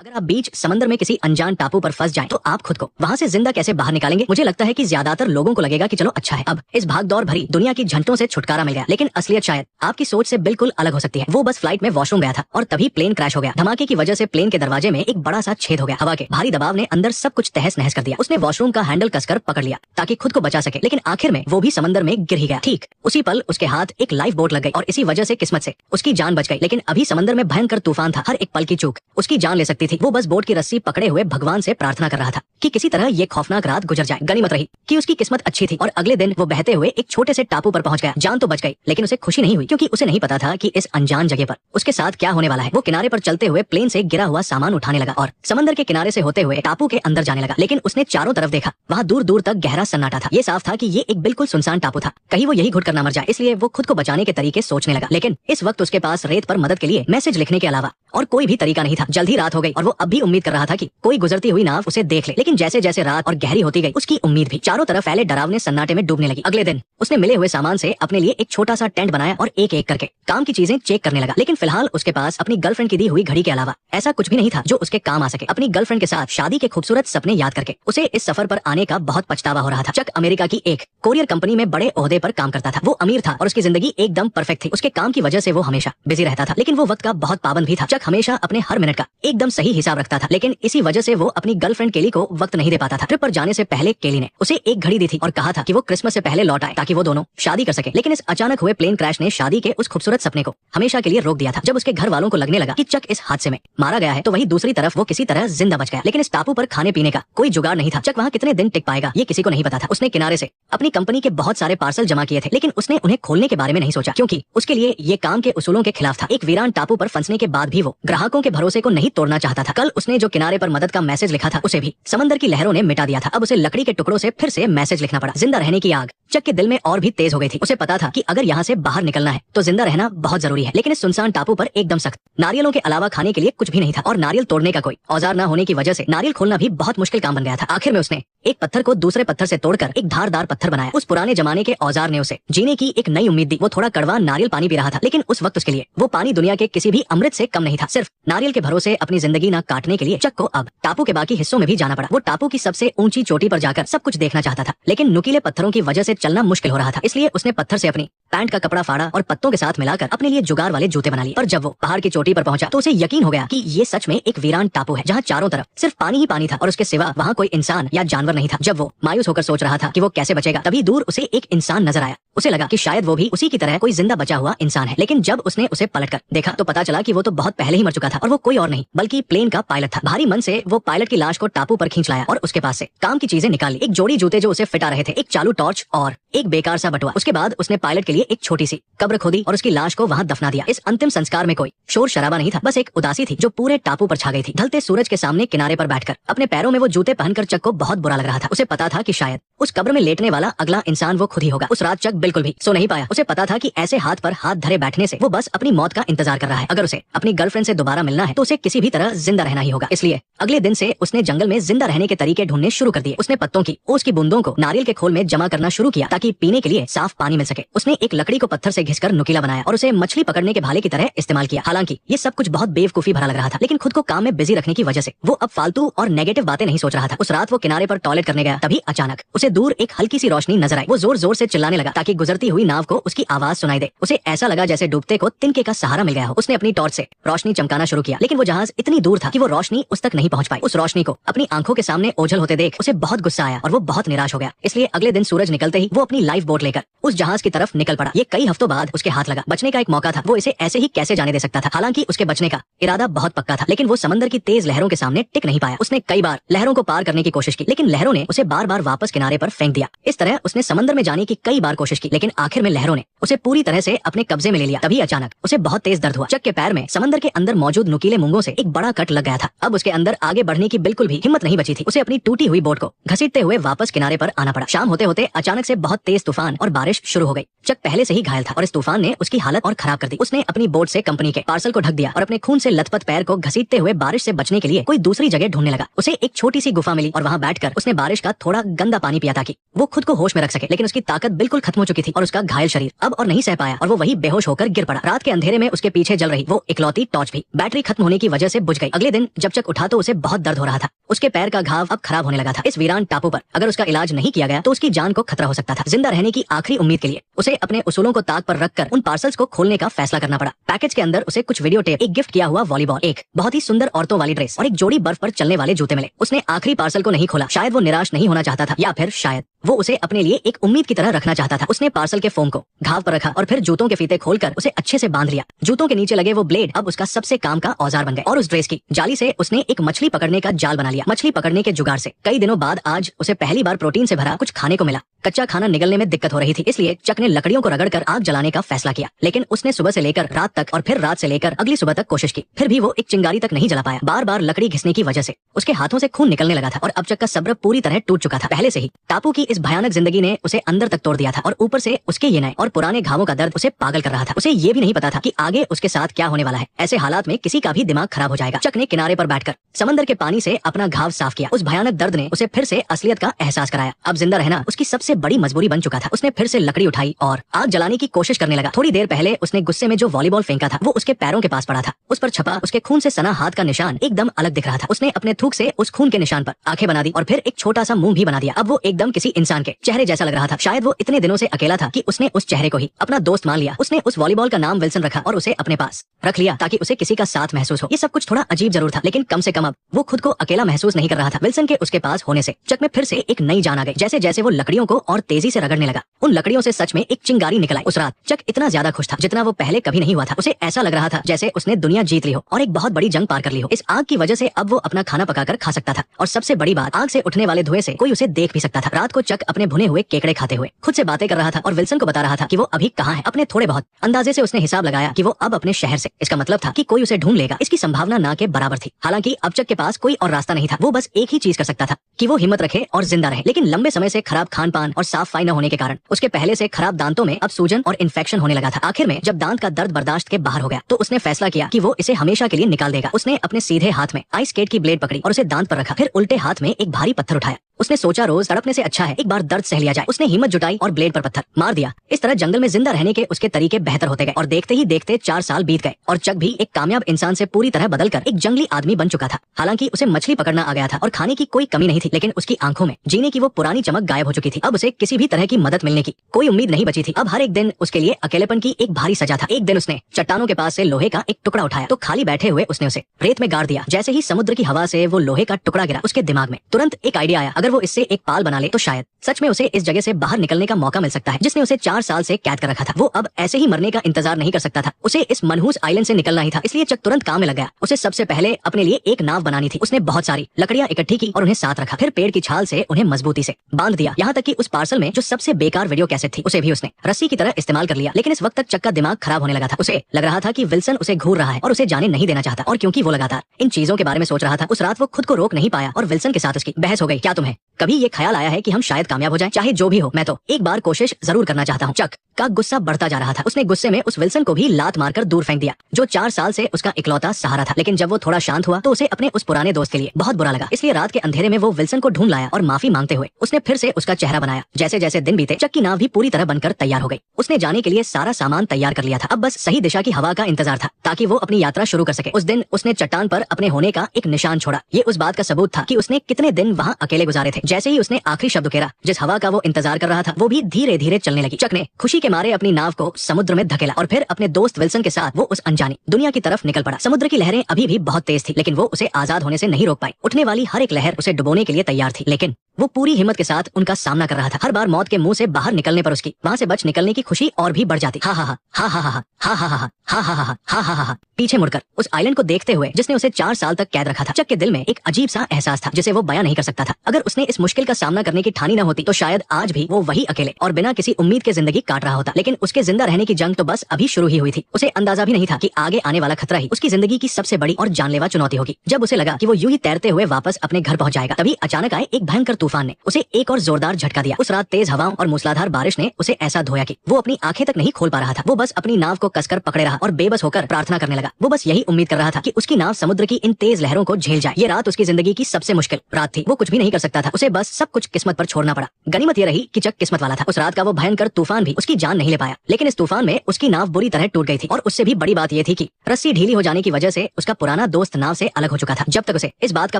अगर आप बीच समंदर में किसी अनजान टापू पर फंस जाएं, तो आप खुद को वहां से जिंदा कैसे बाहर निकालेंगे? मुझे लगता है कि ज्यादातर लोगों को लगेगा कि चलो अच्छा है, अब इस भागदौड़ भरी दुनिया की झंटों से छुटकारा मिल गया। लेकिन असलियत शायद आपकी सोच से बिल्कुल अलग हो सकती है। वो बस फ्लाइट में वॉशरूम गया था और तभी प्लेन क्रैश हो गया। धमाके की वजह से प्लेन के दरवाजे में एक बड़ा सा छेद हो गया। हवा के भारी दबाव ने अंदर सब कुछ तहस नहस कर दिया। उसने वॉशरूम का हैंडल कसकर पकड़ लिया ताकि खुद को बचा सके, लेकिन आखिर में वो भी समंदर में गिर ही गया। ठीक उसी पल उसके हाथ एक लाइफ बोट लग गई और इसी वजह से किस्मत से उसकी जान बच गई। लेकिन अभी समंदर में भयंकर तूफान था। हर एक पल की चूक उसकी जान ले सकती थी। वो बस बोट की रस्सी पकड़े हुए भगवान से प्रार्थना कर रहा था कि किसी तरह ये खौफनाक रात गुजर जाए। गनीमत रही कि उसकी किस्मत अच्छी थी और अगले दिन वो बहते हुए एक छोटे से टापू पर पहुंच गया। जान तो बच गई, लेकिन उसे खुशी नहीं हुई क्योंकि उसे नहीं पता था कि इस अनजान जगह पर उसके साथ क्या होने वाला है। वो किनारे पर चलते हुए प्लेन से गिरा हुआ सामान उठाने लगा और समंदर के किनारे से होते हुए टापू के अंदर जाने लगा। लेकिन उसने चारों तरफ देखा, वहाँ दूर दूर तक गहरा सन्नाटा था। ये साफ था कि ये एक बिल्कुल सुनसान टापू था। कहीं वो यही घुट कर न मर जाए, इसलिए वो खुद को बचाने के तरीके सोचने लगा। लेकिन इस वक्त उसके पास रेत पर मदद के लिए मैसेज लिखने के अलावा और कोई भी तरीका नहीं था। जल्द ही रात हो गई और वो अब भी उम्मीद कर रहा था कि कोई गुजरती हुई नाव उसे देख ले। लेकिन जैसे जैसे रात और गहरी होती गई, उसकी उम्मीद भी चारों तरफ फैले डरावने सन्नाटे में डूबने लगी। अगले दिन उसने मिले हुए सामान से अपने लिए एक छोटा सा टेंट बनाया और एक एक करके काम की चीजें चेक करने लगा। लेकिन फिलहाल उसके पास अपनी गर्लफ्रेंड की दी हुई घड़ी के अलावा ऐसा कुछ भी नहीं था जो उसके काम आ सके। अपनी गर्लफ्रेंड के साथ शादी के खूबसूरत सपने याद करके उसे इस सफर पर आने का बहुत पछतावा हो रहा था। चक अमेरिका की एक कोरियर कंपनी में बड़े ओहदे पर काम करता था। वो अमीर था और उसकी जिंदगी एकदम परफेक्ट थी। उसके काम की वजह से वो हमेशा बिजी रहता था, लेकिन वो वक्त का बहुत पाबंद भी था। चक हमेशा अपने हर मिनट का एकदम सही हिसाब रखता था, लेकिन इसी वजह से वो अपनी गर्लफ्रेंड केली को वक्त नहीं दे पाता था। ट्रिप पर जाने से पहले केली ने उसे एक घड़ी दी थी और कहा था कि वो क्रिसमस से पहले लौट आए ताकि वो दोनों शादी कर सके। लेकिन इस अचानक हुए प्लेन क्रैश ने शादी के उस खूबसूरत सपने को हमेशा के लिए रोक दिया था। जब उसके घर वालों को लगने लगा कि चक इस हादसे में मारा गया है, तो वहीं दूसरी तरफ वो किसी तरह जिंदा बच गया। लेकिन इस टापू पर खाने पीने का कोई जुगाड़ नहीं था। चक वहाँ कितने दिन टिक पाएगा ये किसी को नहीं पता था। उसने किनारे से अपनी कंपनी के बहुत सारे पार्सल जमा किए थे, लेकिन उसने उन्हें खोलने के बारे में नहीं सोचा क्योंकि उसके लिए ये काम के उसूलों के खिलाफ था। एक वीरान टापू पर फंसने के बाद भी वो ग्राहकों के भरोसे को नहीं तोड़ना चाहता था। कल उसने जो किनारे पर मदद का मैसेज लिखा था, उसे भी समंदर की लहरों ने मिटा दिया था। अब उसे लकड़ी के टुकड़ों से फिर से मैसेज लिखना पड़ा। जिंदा रहने की आग चक के दिल में और भी तेज हो गई थी। उसे पता था कि अगर यहाँ से बाहर निकलना है तो जिंदा रहना बहुत जरूरी है। लेकिन इस सुनसान टापू पर एकदम सख्त नारियलों के अलावा खाने के लिए कुछ भी नहीं था और नारियल तोड़ने का कोई औजार न होने की वजह से नारियल खोलना भी बहुत मुश्किल काम बन गया था। आखिर में उसने एक पत्थर को दूसरे पत्थर से तोड़कर एक धारदार पत्थर बनाया। उस पुराने जमाने के औजार ने उसे जीने की एक नई उम्मीद दी। वो थोड़ा कड़वा नारियल पानी पी रहा था, लेकिन उस वक्त उसके लिए वो पानी दुनिया के किसी भी अमृत से कम नहीं था। सिर्फ नारियल के भरोसे अपनी जिंदगी न काटने के लिए चक को अब टापू के बाकी हिस्सों में भी जाना पड़ा। वो टापू की सबसे ऊंची चोटी पर जाकर सब कुछ देखना चाहता था, लेकिन नुकीले पत्थरों की वजह से चलना मुश्किल हो रहा था। इसलिए उसने पत्थर से अपनी पैंट का कपड़ा फाड़ा और पत्तों के साथ मिलाकर अपने लिए जुगाड़ वाले जूते बना लिए। पर जब वो पहाड़ की चोटी पर पहुंचा तो उसे यकीन हो गया कि ये सच में एक वीरान टापू है जहाँ चारों तरफ सिर्फ पानी ही पानी था और उसके सिवा वहाँ कोई इंसान या जानवर नहीं था। जब वो मायूस होकर सोच रहा था कि वो कैसे बचेगा, तभी दूर उसे एक इंसान नजर आया। उसे लगा कि शायद वो भी उसी की तरह कोई जिंदा बचा हुआ इंसान है, लेकिन जब उसने उसे पलटकर देखा तो पता चला कि वो तो बहुत पहले ही मर चुका था और वो कोई और नहीं बल्कि प्लेन का पायलट था। भारी मन से वो पायलट की लाश को टापू पर खींच लाया और उसके पास से काम की चीजें निकाल ली। एक जोड़ी जूते जो उसे फिट आ रहे थे, एक चालू टॉर्च और एक बेकार सा बटुआ। उसके बाद उसने पायलट के लिए एक छोटी सी कब्र खोदी और उसकी लाश को वहाँ दफना दिया। इस अंतिम संस्कार में कोई शोर शराबा नहीं था, बस एक उदासी थी जो पूरे टापू पर छा गई थी। ढलते सूरज के सामने किनारे पर बैठकर अपने पैरों में वो जूते पहनकर चक को बहुत बुरा लग रहा था। उसे पता था कि शायद उस कब्र में लेटने वाला अगला इंसान वो खुद ही होगा। उस रात चक बिल्कुल भी सो नहीं पाया। उसे पता था कि ऐसे हाथ पर हाथ धरे बैठने से वो बस अपनी मौत का इंतजार कर रहा है। अगर उसे अपनी गर्लफ्रेंड से दोबारा मिलना है तो उसे किसी भी तरह जिंदा रहना ही होगा। इसलिए अगले दिन से उसने जंगल में जिंदा रहने के तरीके ढूंढने शुरू कर दिए। उसने पत्तों की ओस की बूंदों को नारियल के खोल में जमा करना शुरू किया ताकि पीने के लिए साफ पानी मिल सके। उसने एक लकड़ी को पत्थर से घिसकर नुकीला बनाया और उसे मछली पकड़ने के भाले की तरह इस्तेमाल किया। हालांकि ये सब कुछ बहुत बेवकूफी भरा लग रहा था, लेकिन खुद को काम में बिजी रखने की वजह से वो अब फालतू और नेगेटिव बातें नहीं सोच रहा था। उस रात वो किनारे पर टॉयलेट करने गया, तभी अचानक उसे दूर एक हल्की सी रोशनी नजर आई। वो जोर जोर से चिल्लाने लगा ताकि गुजरती हुई नाव को उसकी आवाज सुनाई दे। उसे ऐसा लगा जैसे डूबते को तिनके का सहारा मिल गया हो। उसने अपनी टॉर्च से रोशनी चमकाना शुरू किया, लेकिन वो जहाज इतनी दूर था कि वो रोशनी उस तक नहीं पहुंच पाई। उस रोशनी को अपनी आंखों के सामने ओझल होते देख उसे बहुत गुस्सा आया और वो बहुत निराश हो गया। इसलिए अगले दिन सूरज निकलते ही वो अपनी लाइफ बोट लेकर उस जहाज की तरफ निकल पड़ा। ये कई हफ्तों बाद उसके हाथ लगा। बचने का एक मौका था, वो इसे ऐसे ही कैसे जाने दे सकता था। हालांकि उसके बचने का इरादा बहुत पक्का था, लेकिन वो समंदर की तेज लहरों के सामने टिक नहीं पाया। उसने कई बार लहरों को पार करने की कोशिश की, लेकिन लहरों ने उसे बार बार वापस किनारे पर फेंक दिया। इस तरह उसने समंदर में जाने की कई बार कोशिश की, लेकिन आखिर में लहरों ने उसे पूरी तरह से अपने कब्जे में ले लिया। तभी अचानक उसे बहुत तेज दर्द हुआ। चक के पैर में समंदर के अंदर मौजूद नुकीले मूंगों से एक बड़ा कट लग गया था। अब उसके अंदर आगे बढ़ने की बिल्कुल भी हिम्मत नहीं बची थी। उसे अपनी टूटी हुई बोट को घसीटते हुए वापस किनारे पर आना पड़ा। शाम होते होते अचानक से बहुत तेज तूफान और बारिश शुरू हो गई। चक पहले से ही घायल था और इस तूफान ने उसकी हालत और खराब कर दी। उसने अपनी बोट से कंपनी के पार्सल को ढक दिया और अपने खून से लथपथ पैर को घसीटते हुए बारिश से बचने के लिए कोई दूसरी जगह ढूंढने लगा। उसे एक छोटी सी गुफा मिली और वहाँ बैठकर उसने बारिश का थोड़ा गंदा पानी पिया। किया ताकि वो खुद को होश में रख सके, लेकिन उसकी ताकत बिल्कुल खत्म हो चुकी थी और उसका घायल शरीर अब और नहीं सह पाया और वो वही बेहोश होकर गिर पड़ा। रात के अंधेरे में उसके पीछे जल रही वो इकलौती टॉर्च भी बैटरी खत्म होने की वजह से बुझ गई। अगले दिन जब चक उठा तो उसे बहुत दर्द हो रहा था। उसके पैर का घाव अब खराब होने लगा था। इस वीरान टापू पर अगर उसका इलाज नहीं किया गया तो उसकी जान को खतरा हो सकता था। जिंदा रहने की आखिरी उम्मीद के लिए उसे अपने उसूलों को ताक पर रखकर उन पार्सल्स को खोलने का फैसला करना पड़ा। पैकेज के अंदर उसे कुछ वीडियो टेप, एक गिफ्ट किया हुआ वॉलीबॉल, एक बहुत ही सुंदर औरतों वाली ड्रेस और एक जोड़ी बर्फ पर चलने वाले जूते मिले। उसने आखिरी पार्सल को नहीं खोला। शायद वो निराश नहीं होना चाहता था या फिर शायद वो उसे अपने लिए एक उम्मीद की तरह रखना चाहता था। उसने पार्सल के फोम को घाव पर रखा और फिर जूतों के फीते खोलकर उसे अच्छे से बांध लिया। जूतों के नीचे लगे वो ब्लेड अब उसका सबसे काम का औजार बन गए और उस ड्रेस की जाली से उसने एक मछली पकड़ने का जाल बना लिया। मछली पकड़ने के जुगाड़ से कई दिनों बाद आज उसे पहली बार प्रोटीन से भरा कुछ खाने को मिला। कच्चा खाना निगलने में दिक्कत हो रही थी, इसलिए चक ने लकड़ियों को रगड़कर आग जलाने का फैसला किया। लेकिन उसने सुबह से लेकर रात तक और फिर रात से लेकर अगली सुबह तक कोशिश की, फिर भी वो एक चिंगारी तक नहीं जला पाया। बार बार लकड़ी घिसने की वजह से उसके हाथों से खून निकलने लगा था और अब चक का सब्र पूरी तरह टूट चुका था। पहले से ही टापू की इस भयानक जिंदगी ने उसे अंदर तक तोड़ दिया था और ऊपर से उसके ये नए और पुराने घावों का दर्द उसे पागल कर रहा था। उसे ये भी नहीं पता था कि आगे उसके साथ क्या होने वाला है। ऐसे हालात में किसी का भी दिमाग खराब हो जाएगा। चक ने किनारे पर बैठकर समंदर के पानी से अपना घाव साफ किया। उस भयानक दर्द ने उसे फिर से असलियत का एहसास कराया। अब जिंदा रहना उसकी सबसे बड़ी मजबूरी बन चुका था। उसने फिर से लकड़ी उठाई और आग जलाने की कोशिश करने लगा। थोड़ी देर पहले उसने गुस्से में जो वॉलीबॉल फेंका था वो उसके पैरों के पास पड़ा था। उस पर छपा उसके खून से सना हाथ का निशान एकदम अलग दिख रहा था। उसने अपने थूक से उस खून के निशान पर आंखें बना दी और फिर एक छोटा सा मुंह भी बना दिया। अब वो एकदम किसी इंसान के चेहरे जैसा लग रहा था। शायद वो इतने दिनों से अकेला था कि उसने उस चेहरे को ही अपना दोस्त मान लिया। उसने उस वॉलीबॉल का नाम विल्सन रखा और उसे अपने पास रख लिया ताकि उसे किसी का साथ महसूस हो। ये सब कुछ थोड़ा अजीब जरूर था, लेकिन कम से कम अब वो खुद को अकेला महसूस नहीं कर रहा था। विल्सन के उसके पास होने से चक में फिर से एक नई जान आ गई। जैसे जैसे वो लकड़ियों को और तेजी से रगड़ने लगा, उन लकड़ियों से सच में एक चिंगारी निकल आई। उस रात चक इतना ज्यादा खुश था जितना वो पहले कभी नहीं हुआ था। उसे ऐसा लग रहा था जैसे उसने दुनिया जीत ली हो और एक बहुत बड़ी जंग पार कर ली हो। इस आग की वजह से अब वो अपना खाना पकाकर खा सकता था और सबसे बड़ी बात, आग से उठने वाले धुएं से कोई उसे देख भी सकता था। रात को चक अपने भुने हुए केकड़े खाते हुए खुद से बातें कर रहा था और विल्सन को बता रहा था कि वो अभी कहाँ है। अपने थोड़े बहुत अंदाजे से उसने हिसाब लगाया कि वो अब अपने शहर से, इसका मतलब था कि कोई उसे ढूंढ लेगा। इसकी संभावना ना के बराबर थी। हालांकि अब चक के पास कोई और रास्ता नहीं था। वो बस एक ही चीज कर सकता था कि वो हिम्मत रखे और जिंदा रहे। लेकिन लंबे समय से खराब खान पान और साफ सफाई न होने के कारण उसके पहले से खराब दांतों में अब सूजन और इन्फेक्शन होने लगा था। आखिर में जब दांत का दर्द बर्दाश्त के बाहर हो गया तो उसने फैसला किया कि वो इसे हमेशा के लिए निकाल देगा। उसने अपने सीधे हाथ में आइस स्केट की ब्लेड पकड़ी और उसे दांत पर रखा। फिर उल्टे हाथ में एक भारी पत्थर उठाया। उसने सोचा रोज तड़पने से अच्छा है एक बार दर्द सह लिया जाए। उसने हिम्मत जुटाई और ब्लेड पर पत्थर मार दिया। इस तरह जंगल में जिंदा रहने के उसके तरीके बेहतर होते गए और देखते ही देखते 4 साल बीत गए और चक भी एक कामयाब इंसान से पूरी तरह बदलकर एक जंगली आदमी बन चुका था। हालांकि उसे मछली पकड़ना आ गया था और खाने की कोई कमी नहीं थी, लेकिन उसकी आंखों में जीने की वो पुरानी चमक गायब हो चुकी थी। अब उसे किसी भी तरह की मदद मिलने की कोई उम्मीद नहीं बची थी। अब हर एक दिन उसके लिए अकेलेपन की एक भारी सजा था। एक दिन उसने चट्टानों के पास से लोहे का एक टुकड़ा उठाया तो खाली बैठे हुए उसने उसे रेत में गाड़ दिया। जैसे ही समुद्र की हवा से वो लोहे का टुकड़ा गिरा, उसके दिमाग में तुरंत एक आइडिया आया। अगर वो इससे एक पाल बना ले तो शायद सच में उसे इस जगह से बाहर निकलने का मौका मिल सकता है जिसने उसे 4 साल से कैद कर रखा था। वो अब ऐसे ही मरने का इंतजार नहीं कर सकता था। उसे इस मनहूस आइलैंड से निकलना ही था। इसलिए चक तुरंत काम में लग गया। उसे सबसे पहले अपने लिए एक नाव बनानी थी। उसने बहुत सारी लकड़ियां इकट्ठी की और उन्हें साथ रखा। फिर पेड़ की छाल से उन्हें मजबूती से बांध दिया। यहाँ तक कि उस पार्सल में जो सबसे बेकार वीडियो कैसेट थी उसे भी उसने रस्सी की तरह इस्तेमाल कर लिया। लेकिन इस वक्त तक चक का दिमाग खराब होने लगा था। उसे लग रहा था कि विल्सन उसे घूर रहा है और उसे जाने नहीं देना चाहता। और क्योंकि वो लगातार इन चीजों के बारे में सोच रहा था, उस रात वो खुद को रोक नहीं पाया और विल्सन के साथ उसकी बहस हो गई। क्या तुम्हें कभी ये ख्याल आया है कि हम शायद कामयाब हो जाएं? चाहे जो भी हो, मैं तो एक बार कोशिश जरूर करना चाहता हूँ। चक का गुस्सा बढ़ता जा रहा था। उसने गुस्से में उस विल्सन को भी लात मारकर दूर फेंक दिया जो 4 साल से उसका इकलौता सहारा था। लेकिन जब वो थोड़ा शांत हुआ तो उसे अपने उस पुराने दोस्त के लिए बहुत बुरा लगा। इसलिए रात के अंधेरे में वो विल्सन को ढूंढ लाया और माफी मांगते हुए उसने फिर से उसका चेहरा बनाया। जैसे जैसे दिन बीते चक की नाव भी पूरी तरह बनकर तैयार हो गई। उसने जाने के लिए सारा सामान तैयार कर लिया था। अब बस सही दिशा की हवा का इंतजार था ताकि वो अपनी यात्रा शुरू कर सके। उस दिन उसने चट्टान पर अपने होने का एक निशान छोड़ा। ये उस बात का सबूत था कि उसने कितने दिन वहाँ अकेले गुजारे थे। जैसे ही उसने आखिरी शब्द उकेरा, जिस हवा का वो इंतजार कर रहा था वो भी धीरे धीरे चलने लगी। चक ने खुशी के मारे अपनी नाव को समुद्र में धकेला और फिर अपने दोस्त विल्सन के साथ वो उस अनजानी दुनिया की तरफ निकल पड़ा। समुद्र की लहरें अभी भी बहुत तेज थी, लेकिन वो उसे आजाद होने से नहीं रोक पाई। उठने वाली हर एक लहर उसे डुबोने के लिए तैयार थी, लेकिन वो पूरी हिम्मत के साथ उनका सामना कर रहा था। हर बार मौत के मुंह से बाहर निकलने पर उसकी वहाँ से बच निकलने की खुशी और भी बढ़ जाती। हा हा हा हा हा हा हा हा हा हा हा हा हा हा हा हा। पीछे मुड़कर उस आइलैंड को देखते हुए जिसने उसे 4 साल तक कैद रखा था, चक के दिल में एक अजीब सा एहसास था जिसे वो बयां नहीं कर सकता था। अगर उसने इस मुश्किल का सामना करने की ठानी न होती तो शायद आज भी वो वही अकेले और बिना किसी उम्मीद के जिंदगी काट रहा होता। लेकिन उसके जिंदा रहने की जंग तो बस अभी शुरू ही हुई थी। उसे अंदाजा भी नहीं था कि आगे आने वाला खतरा ही उसकी जिंदगी की सबसे बड़ी और जानलेवा चुनौती होगी। जब उसे लगा कि वो यूं ही तैरते हुए वापस अपने घर पहुंच जाएगा, तभी अचानक आए एक भयंकर तूफान। तूफान ने उसे एक और जोरदार झटका दिया। उस रात तेज हवाओं और मूसलाधार बारिश ने उसे ऐसा धोया कि वो अपनी आंखें तक नहीं खोल पा रहा था। वो बस अपनी नाव को कसकर पकड़े रहा और बेबस होकर प्रार्थना करने लगा। वो बस यही उम्मीद कर रहा था कि उसकी नाव समुद्र की इन तेज लहरों को झेल जाए। ये रात उसकी जिंदगी की सबसे मुश्किल रात थी। वो कुछ भी नहीं कर सकता था, उसे बस सब कुछ किस्मत पर छोड़ना पड़ा। गनीमत ये रही कि चक किस्मत वाला था। उस रात का वो भयंकर तूफान भी उसकी जान नहीं ले पाया, लेकिन इस तूफान में उसकी नाव बुरी तरह टूट गई थी। और उससे भी बड़ी बात यह थी कि रस्सी ढीली हो जाने की वजह से उसका पुराना दोस्त नाव से अलग हो चुका था। जब तक उसे इस बात का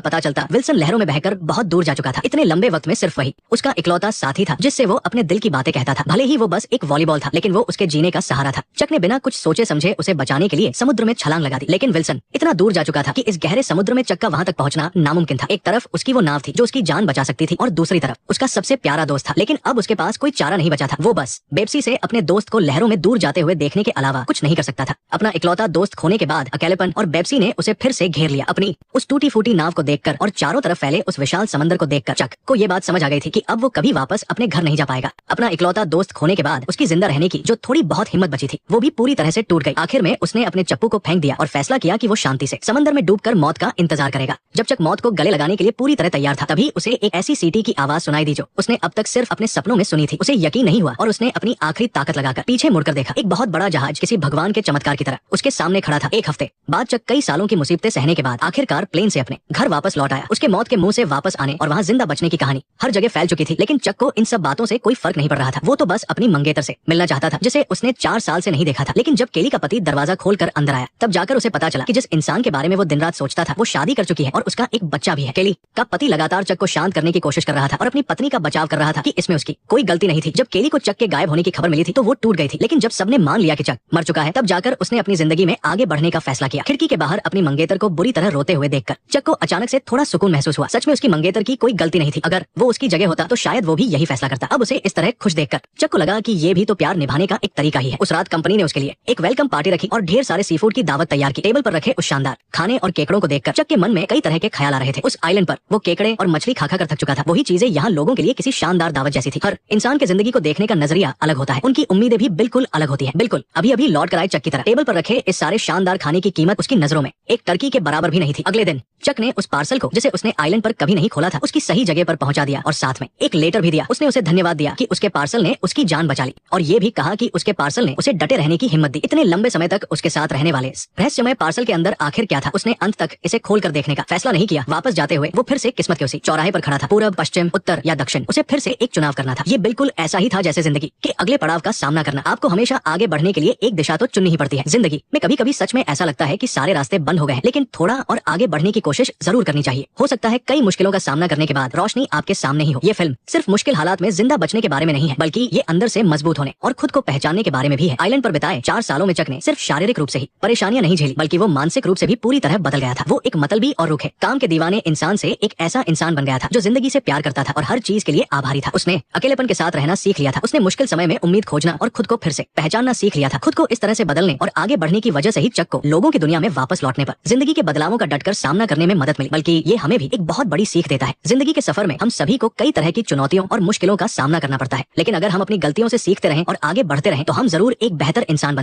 पता चलता, विल्सन लहरों में बहकर बहुत दूर जा चुका था। इतने लंबे वक्त में सिर्फ वही उसका इकलौता साथी था जिससे वो अपने दिल की बातें कहता था। भले ही वो बस एक वॉलीबॉल था, लेकिन वो उसके जीने का सहारा था। चक ने बिना कुछ सोचे समझे उसे बचाने के लिए समुद्र में छलांग लगा दी, लेकिन विल्सन इतना दूर जा चुका था कि इस गहरे समुद्र में चक का वहां तक पहुंचना नामुमकिन था। एक तरफ उसकी वो नाव थी जो उसकी जान बचा सकती थी, और दूसरी तरफ उसका सबसे प्यारा दोस्त था। लेकिन अब उसके पास कोई चारा नहीं बचा था। वो बस बेबसी से अपने दोस्त को लहरों में दूर जाते हुए देखने के अलावा कुछ नहीं कर सकता था। अपना इकलौता दोस्त खोने के बाद अकेलेपन और बेबसी ने उसे फिर से घेर लिया। अपनी उस टूटी फूटी नाव को देखकर और चारों तरफ फैले उस विशाल समंदर को देखकर चक को ये बात समझ आ गई थी कि अब वो कभी वापस अपने घर नहीं जा पाएगा। अपना इकलौता दोस्त खोने के बाद उसकी जिंदा रहने की जो थोड़ी बहुत हिम्मत बची थी, वो भी पूरी तरह से टूट गई। आखिर में उसने अपने चप्पू को फेंक दिया और फैसला किया कि वो शांति से समंदर में डूबकर मौत का इंतजार करेगा। जब चक मौत को गले लगाने के लिए पूरी तरह तैयार था, तभी उसे एक ऐसी सीटी की आवाज सुनाई दी जो उसने अब तक सिर्फ अपने सपनों में सुनी थी। उसे यकीन नहीं हुआ और उसने अपनी आखिरी ताकत लगाकर पीछे मुड़कर देखा। एक बहुत बड़ा जहाज किसी भगवान के चमत्कार की तरह उसके सामने खड़ा था। एक हफ्ते बाद चक कई सालों की मुसीबतें सहने के बाद आखिरकार प्लेन से अपने घर वापस लौट आया। उसके मौत के मुंह से वापस आने और वहाँ जिंदा बचने की कहानी हर जगह फैल चुकी थी, लेकिन चक को इन सब बातों से कोई फर्क नहीं पड़ रहा था। वो तो बस अपनी मंगेतर से मिलना चाहता था जिसे उसने 4 साल से नहीं देखा था। लेकिन जब केली का पति दरवाजा खोलकर अंदर आया, तब जाकर उसे पता चला कि जिस इंसान के बारे में वो दिन रात सोचता था वो शादी कर चुकी है और उसका एक बच्चा भी है। केली का पति लगातार चक को शांत करने की कोशिश कर रहा था और अपनी पत्नी का बचाव कर रहा था कि इसमें उसकी कोई गलती नहीं थी। जब केली को चक के गायब होने की खबर मिली थी तो वो टूट गई थी, लेकिन जब सबने मान लिया कि चक मर चुका है, तब जाकर उसने अपनी जिंदगी में आगे बढ़ने का फैसला किया। खिड़की के बाहर अपनी मंगेतर को बुरी तरह रोते हुए देखकर चक को अचानक से थोड़ा सुकून महसूस हुआ। सच में उसकी मंगेतर की कोई गलती नहीं थी। अगर वो उसकी जगह होता तो शायद वो भी यही फैसला करता। अब उसे इस तरह खुश देखकर चक को लगा कि ये भी तो प्यार निभाने का एक तरीका ही है। उस रात कंपनी ने उसके लिए एक वेलकम पार्टी रखी और ढेर सारे सीफूड की दावत तैयार की। टेबल पर रखे उस शानदार खाने और केकड़ों को देखकर चक के मन में कई तरह के ख्याल आ रहे थे। उस आइलैंड पर वो केकड़े और मछली खा कर थक चुका था। वही चीजें यहाँ लोगों के लिए किसी शानदार दावत जैसी थी। हर इंसान के जिंदगी को देखने का नजरिया अलग होता है, उनकी उम्मीदें भी बिल्कुल अलग होती है। बिल्कुल अभी अभी लौट कर आए चक की तरह टेबल पर रखे इस सारे शानदार खाने की कीमत उसकी नजरों में एक टर्की के बराबर भी नहीं थी। अगले दिन चक ने उस पार्सल को जिसे उसने आइलैंड पर कभी नहीं खोला था उसकी सही जगह पर पहुंचा दिया और साथ में एक लेटर भी दिया। उसने उसे धन्यवाद दिया कि उसके पार्सल ने उसकी जान बचा ली और ये भी कहा कि उसके पार्सल ने उसे डटे रहने की हिम्मत दी। इतने लंबे समय तक उसके साथ रहने वाले इस रहस्यमय पार्सल के अंदर आखिर क्या था, उसने अंत तक इसे खोल कर देखने का फैसला नहीं किया। वापस जाते हुए वो फिर से किस्मत के उसी चौराहे पर खड़ा था। पूरब, पश्चिम, उत्तर या दक्षिण, उसे फिर से एक चुनाव करना था। ये बिल्कुल ऐसा ही था जैसे जिंदगी के अगले पड़ाव का सामना करना। आपको हमेशा आगे बढ़ने के लिए एक दिशा तो चुननी ही पड़ती है। जिंदगी में कभी कभी सच में ऐसा लगता है कि सारे रास्ते बंद हो गए हैं, लेकिन थोड़ा और आगे बढ़ने की कोशिश जरूर करनी चाहिए। हो सकता है कई मुश्किलों का सामना करने के बाद रोशनी आपके सामने ही हो। ये फिल्म सिर्फ मुश्किल हालात में जिंदा बचने के बारे में नहीं है, बल्कि ये अंदर से मजबूत होने और खुद को पहचानने के बारे में भी है। आइलैंड पर बिताए 4 सालों में चक ने सिर्फ शारीरिक रूप से ही परेशानियां नहीं झेली, बल्कि वो मानसिक रूप से भी पूरी तरह बदल गया था। वो एक मतलबी और रूखे काम के दीवाने इंसान से एक ऐसा इंसान बन गया था जो जिंदगी से प्यार करता था और हर चीज के लिए आभारी था। उसने अकेलेपन के साथ रहना सीख लिया था। उसने मुश्किल समय में उम्मीद खोजना और खुद को फिर से पहचानना सीख लिया था। खुद को इस तरह से बदलने और आगे बढ़ने की वजह से ही चक को लोगों की दुनिया में वापस लौटने पर जिंदगी के बदलावों का डटकर सामना करने में मदद मिली। बल्कि ये हमें भी एक बहुत बड़ी सीख देता है। जिंदगी के सफर में हम सभी को कई तरह की चुनौतियों और मुश्किलों का सामना करना पड़ता है, लेकिन अगर हम अपनी गलतियों से सीखते रहें और आगे बढ़ते रहें तो हम जरूर एक बेहतर इंसान बन